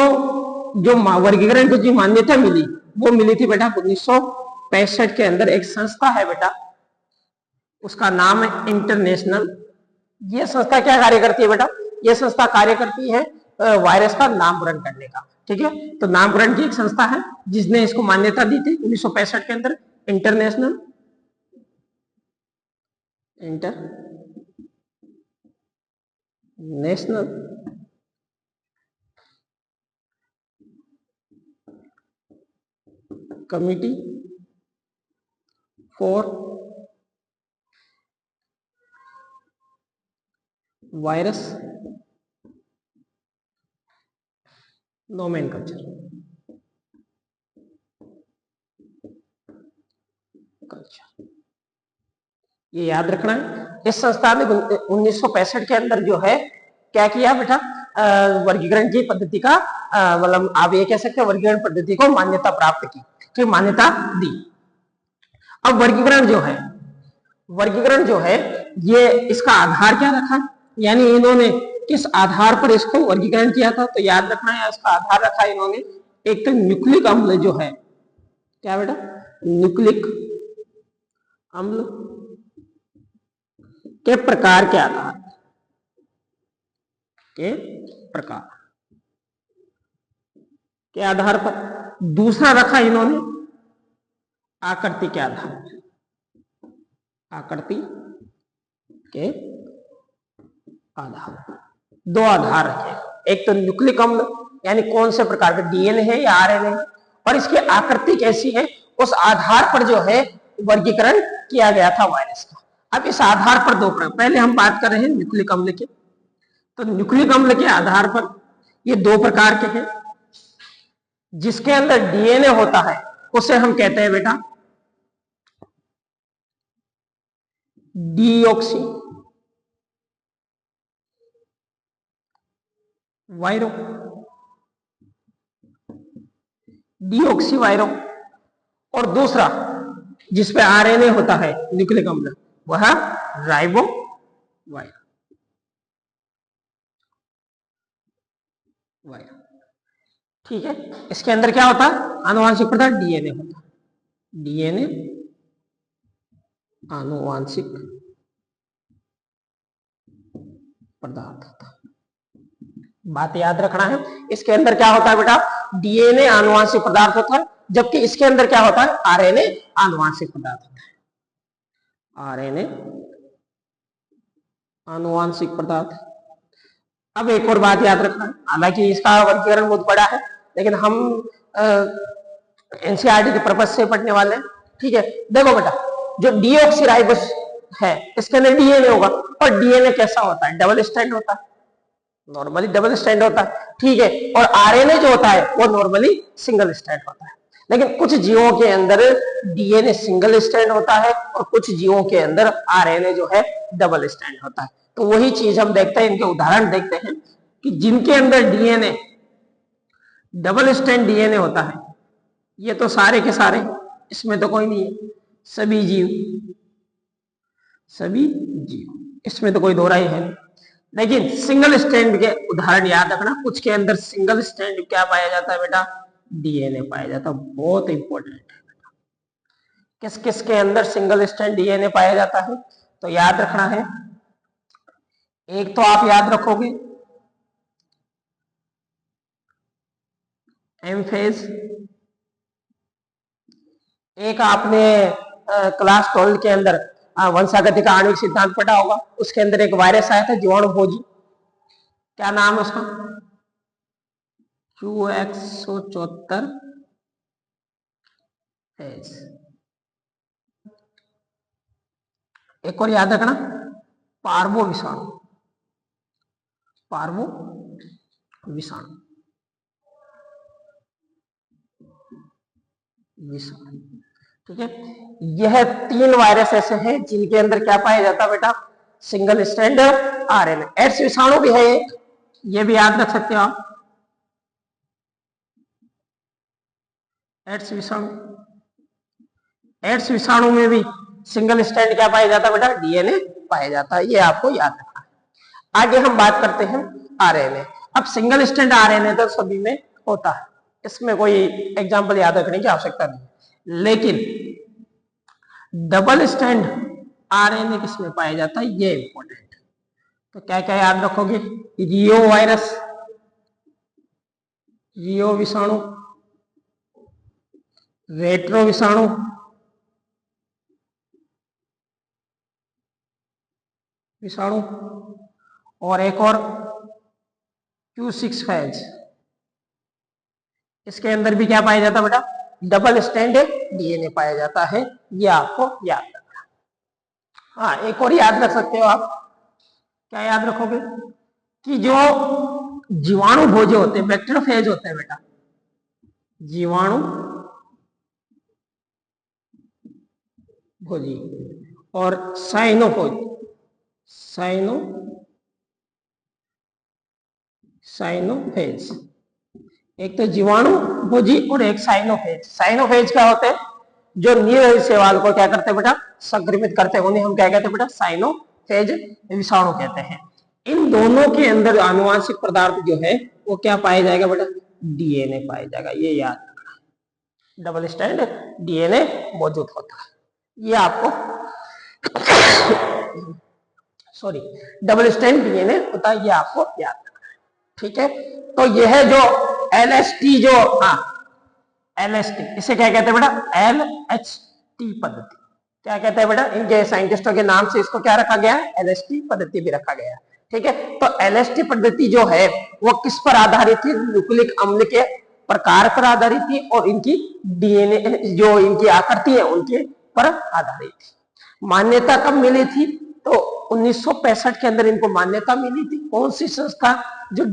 जो वर्गीकरण को जो मान्यता मिली वो मिली थी बेटा 1965 के अंदर। एक संस्था है बेटा, उसका नाम है इंटरनेशनल। ये संस्था क्या कार्य करती है बेटा, ये संस्था कार्य करती है वायरस का नामकरण करने का। ठीक है, तो नामकरण की एक संस्था है जिसने इसको मान्यता दी थी 1965 के अंदर, international committee for virus nomenclature. ये याद रखना है। इस संस्था ने 1965 के अंदर जो है क्या किया बेटा, वर्गीकरण की पद्धति का मतलब आप ये कह सकते हैं वर्गीकरण पद्धति को मान्यता प्राप्त की, ठीक, मान्यता दी। अब वर्गीकरण जो है ये इसका आधार क्या रखा, यानी इन्होंने किस आधार पर इसको वर्गीकरण किया था, तो याद रखना है इसका आधार रखा इन्होंने एक तो न्यूक्लिक अम्ल जो है, क्या बेटा, न्यूक्लिक अम्ल के प्रकार के आधार पर। दूसरा रखा इन्होंने आकृति के आधार पर, दो आधार रखे। एक तो न्यूक्लिक अम्ल यानी कौन से प्रकार का डीएनए है या आरएनए है, और इसकी आकृति कैसी है, उस आधार पर जो है वर्गीकरण किया गया था वायरस का। अब इस आधार पर दो प्रकार, पहले हम बात कर रहे हैं न्यूक्लिक अम्ल के, तो न्यूक्लिक अम्ल के आधार पर ये 2 प्रकार के हैं। जिसके अंदर डीएनए होता है उसे हम कहते हैं बेटा डीऑक्सी वायरो, और दूसरा जिसपे आरएनए होता है न्यूक्लिक अम्ल, वह राइबो वायरो। ठीक है, इसके अंदर क्या होता है, आनुवांशिक पदार्थ डीएनए होता है, डीएनए आनुवांशिक पदार्थ होता है। बात याद रखना है, इसके अंदर क्या होता है बेटा, डीएनए आनुवांशिक पदार्थ होता है, जबकि इसके अंदर क्या होता है, आरएनए आनुवांशिक पदार्थ होता है। आरएनए आनुवांशिक पदार्थ। अब एक और बात याद रखना है, हालांकि इसका वर्गीकरण बहुत बड़ा है लेकिन हम एनसीईआरटी के पर्पज से पढ़ने वाले हैं। ठीक है, देखो बेटा, जो डीऑक्सीराइबोस है इसके अंदर डीएनए होगा, और डीएनए कैसा होता है, डबल स्ट्रैंड होता है, नॉर्मली डबल स्ट्रैंड होता है। ठीक है, और आरएनए जो होता है वो नॉर्मली सिंगल स्ट्रैंड होता है। लेकिन कुछ जीवों के अंदर डीएनए सिंगल स्ट्रैंड होता है और कुछ जीवों के अंदर आरएनए जो है डबल स्ट्रैंड होता है। तो वही चीज हम देखते हैं, इनके उदाहरण देखते हैं कि जिनके अंदर डीएनए डबल स्ट्रैंड डीएनए होता है, ये तो सारे के सारे, इसमें तो कोई नहीं है, सभी जीव इसमें तो कोई दो राय है नहीं। लेकिन सिंगल स्ट्रैंड के उदाहरण याद रखना, कुछ के अंदर सिंगल स्ट्रैंड क्या पाया जाता है बेटा, डीएनए पाया जाता है। बहुत इंपॉर्टेंट है। किस किस के अंदर सिंगल स्ट्रैंड डीएनए पाया जाता है, तो याद रखना है, एक तो आप याद रखोगे एम फेज, एक आपने क्लास 12 के अंदर वंशागति का आणविक सिद्धांत पढ़ा होगा, उसके अंदर एक वायरस आया था जीवाणु भोजी, क्या नाम है उसका, Q174 फेज। एक और याद रखना, पार्वो विषाणु, ठीक है। यह 3 वायरस ऐसे हैं जिनके अंदर क्या पाया जाता है बेटा, सिंगल स्ट्रैंड आरएनए। एड्स विषाणु भी है एक, ये भी याद रख सकते हो आप, एड्स विषाणु में भी सिंगल स्ट्रैंड क्या पाया जाता है बेटा, डीएनए पाया जाता है, ये आपको याद रखना है। आगे हम बात करते हैं आरएनए। अब सिंगल स्ट्रैंड आरएनए तो सभी में होता है, इसमें कोई एग्जांपल याद रखने की आवश्यकता नहीं, लेकिन डबल स्ट्रैंड आरएनए किसमें पाया जाता है, ये इंपॉर्टेंट। तो क्या क्या याद रखोगे, रियो वायरस, रियो विषाणु, रेट्रो विषाणु और एक और Q6 फेज, इसके अंदर भी क्या पाया जाता है बेटा, डबल स्ट्रैंड डीएनए पाया जाता है, ये आपको याद रखना। हाँ, एक और याद रख सकते हो आप, क्या याद रखोगे कि जो जीवाणु भोजे होते हैं, बैक्टीरियोफेज होते हैं बेटा, जीवाणु भोजी और साइनोफेज, एक तो जीवाणु भोजी और एक साइनोफेज। साइनोफेज क्या होते हैं, जो नील शैवाल को क्या करते हैं बेटा, संक्रमित करते हैं, उन्हें हम क्या कहते हैं बेटा, साइनोफेज विषाणु कहते हैं। इन दोनों के अंदर आनुवांशिक पदार्थ जो है वो क्या पाया जाएगा बेटा, डीएनए पाया जाएगा, ये याद रखना, डबल स्ट्रैंड डीएनए मौजूद होता है, ये आपको सॉरी डबल स्ट्रैंड डीएनए होता है, ये आपको याद रखना है, ठीक है। तो यह जो एलएसटी जो एलएसटी, इसे क्या कहते हैं बेटा, एलएचटी पद्धति, क्या कहते हैं बेटा, इनके साइंटिस्टों के नाम से इसको क्या रखा गया है, एलएसटी पद्धति भी रखा गया है, ठीक है। तो एलएसटी पद्धति जो है वो किस पर आधारित थी, न्यूक्लिक अम्ल के प्रकार पर आधारित थी और इनकी डीएनए जो इनकी आकृति है उनके पर आधारित थी। मान्यता कब मिली थी, तो 1965 के अंदर इनको मान्यता मिली थी। कौन सी संस्था जो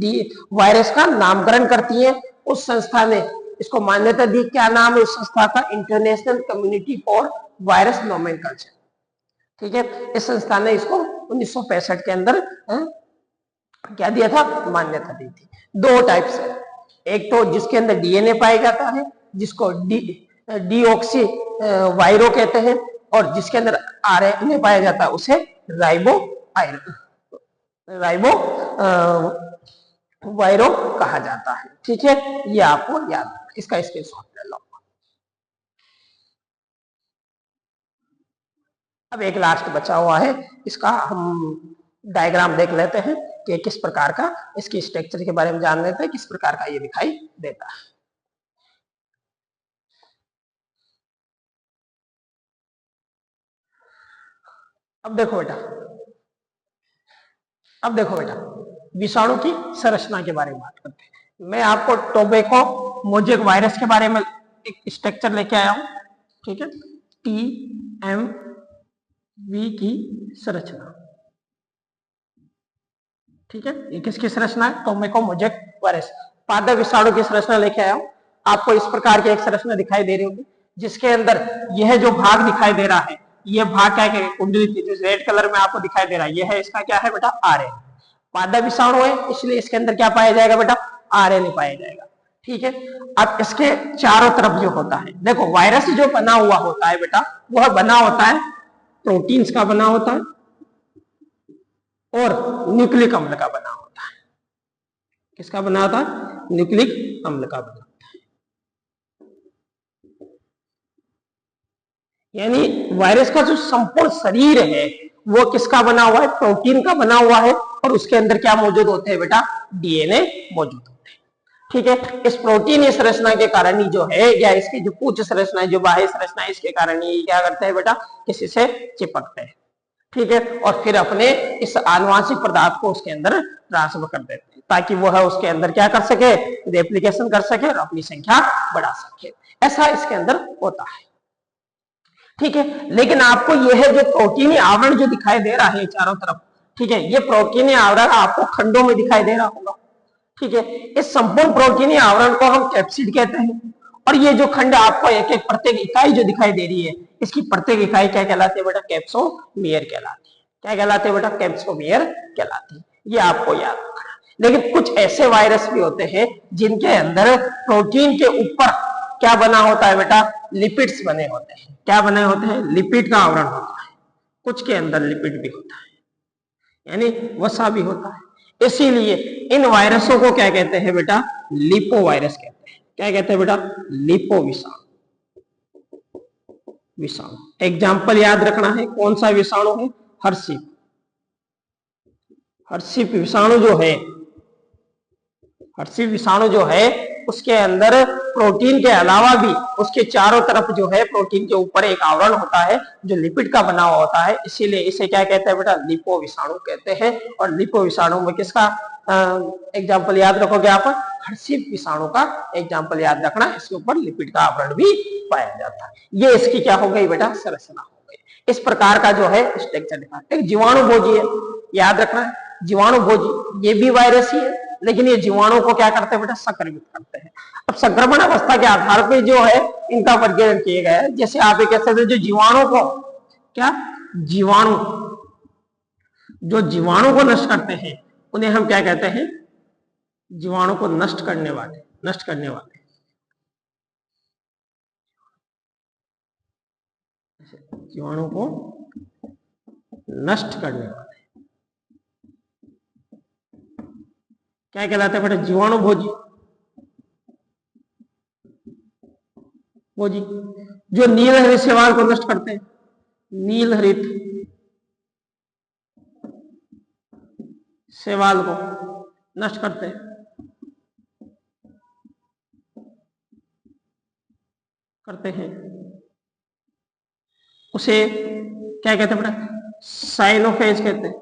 वायरस का नामकरण करती है, उस संस्था ने इसको मान्यता दी। क्या नाम है उस संस्था का, international community for virus nomenclature, ठीक है। इस संस्था ने इसको 1965 के अंदर क्या दिया था, मान्यता दी थी। 2 टाइप्स है, एक तो जिसके अंदर डीएनए पाया जाता है जिसको डीऑक्सी वायरो कहते हैं, और जिसके अंदर आरएनए पाया जाता है उसे राइबो वायरो कहा जाता है, ठीक है। ये आपको याद रखना, इसका स्क्रीनशॉट ले लो। अब एक लास्ट बचा हुआ है, इसका हम डायग्राम देख लेते हैं कि किस प्रकार का, इसकी स्ट्रक्चर के बारे में जान लेते हैं, किस प्रकार का ये दिखाई देता है। अब देखो बेटा, विषाणु की संरचना के बारे में बात करते हैं। मैं आपको टोबैको मोजेक वायरस के बारे में एक स्ट्रक्चर लेके आया हूं, ठीक है। TMV की संरचना, ठीक है। ये किसकी संरचना है, टोबैको मोजेक वायरस, पादप विषाणु की संरचना लेके आया हूं। आपको इस प्रकार की एक संरचना दिखाई दे रही होगी, जिसके अंदर यह जो भाग दिखाई दे रहा है, यह भाग क्या है, कुंडली जो रेड कलर में आपको दिखाई दे रहा है, यह है इसका क्या है बेटा, आरएनए। पादा विषाणु है, इसलिए इसके अंदर क्या पाया जाएगा बेटा, आरएनए पाया जाएगा। ठीक है, अब इसके चारों तरफ जो होता है, देखो वायरस जो बना हुआ होता है बेटा, वह बना होता है प्रोटीन्स का बना होता है और न्यूक्लिक अम्ल का बना होता है। किसका बना होता है, न्यूक्लिक अम्ल का बना होता है। यानी वायरस का जो संपूर्ण शरीर है वो किसका बना हुआ है, प्रोटीन का बना हुआ है, और उसके अंदर क्या मौजूद होते हैं बेटा, डीएनए मौजूद होते हैं। ठीक है, इस प्रोटीन संरचना के कारण ही जो है, या इसकी जो पूछ संरचना है, जो बाह्य संरचना है, इसके कारण ही क्या करते हैं बेटा, किसी से चिपकते हैं। ठीक है, और फिर अपने इस आनुवांशिक पदार्थ को उसके अंदर ट्रांसफर कर देते हैं, ताकि वह उसके अंदर क्या कर सके, रेप्लिकेशन कर सके और अपनी संख्या बढ़ा सके। ऐसा इसके अंदर होता है। ठीक है, लेकिन आपको यह जो प्रोटीनी आवरण जो दिखाई दे रहा है चारों तरफ, ठीक है, ये प्रोटीनी आवरण आपको खंडों में दिखाई दे रहा होगा। ठीक है, इस संपूर्ण प्रोटीनी आवरण को हम कैप्सिड कहते हैं, और ये जो खंड आपको एक एक प्रत्येक इकाई जो दिखाई दे रही है, इसकी प्रत्येक इकाई क्या कहलाती है बेटा, कैप्सोमियर कहलाती है। क्या कहलाते हैं बेटा, कैप्सोमियर कहलाती है। ये आपको याद रखना। लेकिन कुछ ऐसे वायरस भी होते हैं जिनके अंदर प्रोटीन के ऊपर क्या बना होता है बेटा, लिपिड्स बने होते हैं। क्या बने होते हैं, लिपिड का आवरण होता है। कुछ के अंदर लिपिड भी होता है, यानी वसा भी होता है। इसीलिए इन वायरसों को क्या कहते हैं बेटा, लिपो वायरस कहते हैं। क्या कहते हैं बेटा, लिपो विषाणु। विषाणु एग्जाम्पल याद रखना है, कौन सा विषाणु है, हर्षिप। हर्षिप विषाणु जो है, हर्षिप विषाणु जो है, उसके अंदर प्रोटीन के अलावा भी उसके चारों तरफ जो है, प्रोटीन के ऊपर एक आवरण होता है जो लिपिड का बना हुआ होता है। इसीलिए इसे क्या कहते हैं बेटा, लिपो विषाणु कहते हैं। और लिपो विषाणु में किसका एग्जाम्पल याद रखोगे आप, हर्षिप विषाणु का एग्जाम्पल याद रखना। इसके ऊपर लिपिड का आवरण भी पाया जाता है। ये इसकी क्या हो गई बेटा, संरचना हो गई। इस प्रकार का जो है स्ट्रक्चर दिखा। एक जीवाणु भोजी है, याद रखना है, जीवाणु भोजी ये भी वायरस ही है, लेकिन ये जीवाणु को क्या करते हैं बेटा, संक्रमित करते हैं। अब संक्रमण अवस्था के आधार पर जो है इनका वर्गीकरण किया गया है। जैसे आप कह सकते हैं, जो जीवाणु को क्या, जीवाणु जो जीवाणु को नष्ट करते हैं उन्हें हम क्या कहते हैं, जीवाणु को नष्ट करने वाले, नष्ट करने वाले। जीवाणु को नष्ट करने वाले क्या कहलाते हैं बेटा, जीवाणु भोजी। भोजी जो नील हरित शैवाल को नष्ट करते हैं, नील हरित शैवाल को नष्ट करते हैं, उसे क्या कहते हैं बेटा, साइनोफेज कहते हैं।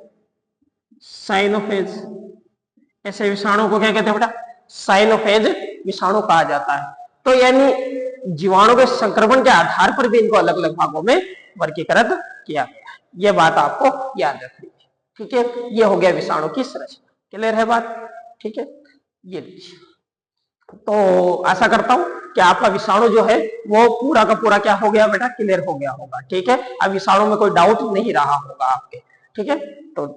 साइनोफेज, ऐसे विषाणु को क्या कहते हैं बेटा, साइनोफेज विषाणु कहा जाता है। तो यानी जीवाणु के संक्रमण के आधार पर भी इनको अलग अलग भागों में वर्गीकृत किया गया है। यह बात आपको याद रखनी है। ठीक है, ये हो गया विषाणु की संरचना। क्लियर है बात? ठीक है, ये लीजिए। तो आशा करता हूं कि आपका विषाणु जो है वो पूरा का पूरा क्या हो गया बेटा, क्लियर हो गया होगा। ठीक है, अब विषाणु में कोई डाउट नहीं रहा होगा आपके। ठीक है, तो